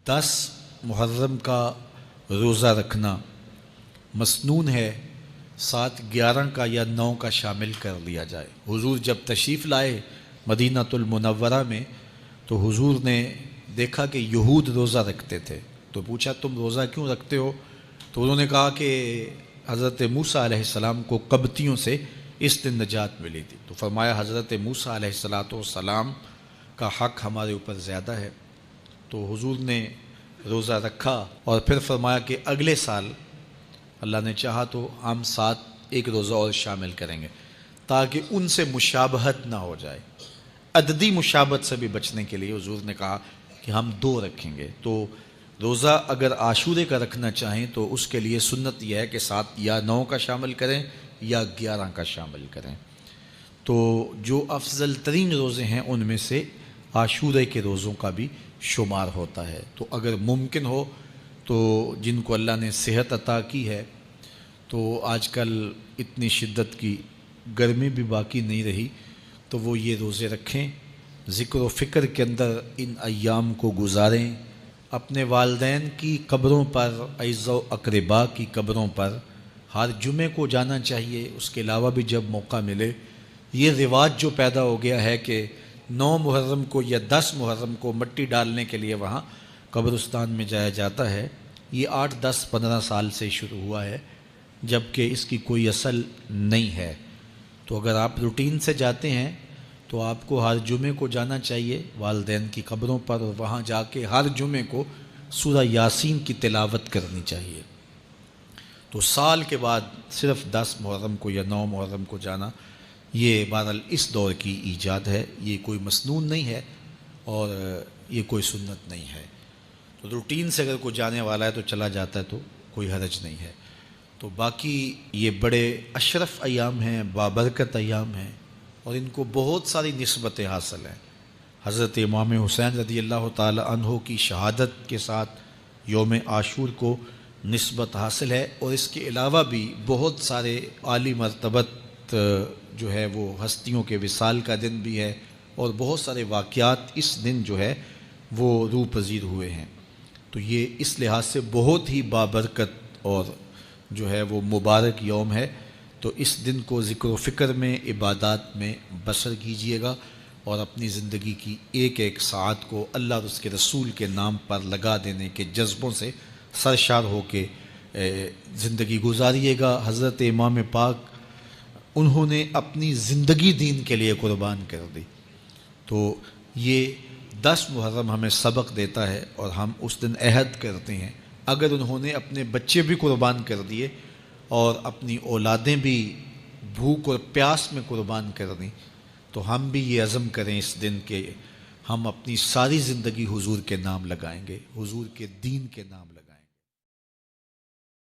10 محرم کا روزہ رکھنا مسنون ہے، 7، 11 کا یا 9 کا شامل کر لیا جائے۔ حضور جب تشریف لائے مدینہ المنورہ میں تو حضور نے دیکھا کہ یہود روزہ رکھتے تھے، تو پوچھا تم روزہ کیوں رکھتے ہو؟ تو انہوں نے کہا کہ حضرت موسیٰ علیہ السلام کو قبطیوں سے اس دن نجات ملی تھی۔ تو فرمایا حضرت موسیٰ علیہ السلام کا حق ہمارے اوپر زیادہ ہے۔ تو حضور نے روزہ رکھا اور پھر فرمایا کہ اگلے سال اللہ نے چاہا تو ہم 7 ایک روزہ اور شامل کریں گے، تاکہ ان سے مشابہت نہ ہو جائے۔ عددی مشابہت سے بھی بچنے کے لیے حضور نے کہا کہ ہم 2 رکھیں گے۔ تو روزہ اگر عاشورے کا رکھنا چاہیں تو اس کے لیے سنت یہ ہے کہ 7 یا 9 کا شامل کریں یا 11 کا شامل کریں۔ تو جو افضل ترین روزے ہیں ان میں سے عاشورے کے روزوں کا بھی شمار ہوتا ہے۔ تو اگر ممکن ہو تو جن کو اللہ نے صحت عطا کی ہے، تو آج کل اتنی شدت کی گرمی بھی باقی نہیں رہی، تو وہ یہ روزے رکھیں، ذکر و فکر کے اندر ان ایام کو گزاریں، اپنے والدین کی قبروں پر، اعزاء و اقرباء کی قبروں پر ہر جمعے کو جانا چاہیے۔ اس کے علاوہ بھی جب موقع ملے، یہ رواج جو پیدا ہو گیا ہے کہ 9 محرم کو یا 10 محرم کو مٹی ڈالنے کے لیے وہاں قبرستان میں جایا جاتا ہے، یہ 8، 10، 15 سال سے شروع ہوا ہے، جبکہ اس کی کوئی اصل نہیں ہے۔ تو اگر آپ روٹین سے جاتے ہیں تو آپ کو ہر جمعے کو جانا چاہیے والدین کی قبروں پر، اور وہاں جا کے ہر جمعے کو سورہ یاسین کی تلاوت کرنی چاہیے۔ تو سال کے بعد صرف 10 محرم کو یا 9 محرم کو جانا، یہ بہرحال اس دور کی ایجاد ہے، یہ کوئی مسنون نہیں ہے اور یہ کوئی سنت نہیں ہے۔ تو روٹین سے اگر کوئی جانے والا ہے تو چلا جاتا ہے تو کوئی حرج نہیں ہے۔ تو باقی یہ بڑے اشرف ایام ہیں، بابرکت ایام ہیں، اور ان کو بہت ساری نسبتیں حاصل ہیں۔ حضرت امام حسین رضی اللہ تعالی عنہ کی شہادت کے ساتھ یوم عاشور کو نسبت حاصل ہے، اور اس کے علاوہ بھی بہت سارے عالی مرتبت جو ہے وہ ہستیوں کے وصال کا دن بھی ہے، اور بہت سارے واقعات اس دن جو ہے وہ روح پذیر ہوئے ہیں۔ تو یہ اس لحاظ سے بہت ہی بابرکت اور جو ہے وہ مبارک یوم ہے۔ تو اس دن کو ذکر و فکر میں، عبادات میں بسر کیجئے گا، اور اپنی زندگی کی ایک ایک ساعت کو اللہ اور اس کے رسول کے نام پر لگا دینے کے جذبوں سے سرشار ہو کے زندگی گزاریے گا۔ حضرت امام پاک انہوں نے اپنی زندگی دین کے لیے قربان کر دی۔ تو یہ 10 محرم ہمیں سبق دیتا ہے، اور ہم اس دن عہد کرتے ہیں اگر انہوں نے اپنے بچے بھی قربان کر دیے اور اپنی اولادیں بھی بھوک اور پیاس میں قربان کر دیں، تو ہم بھی یہ عزم کریں اس دن کہ ہم اپنی ساری زندگی حضور کے نام لگائیں گے، حضور کے دین کے نام لگائیں گے۔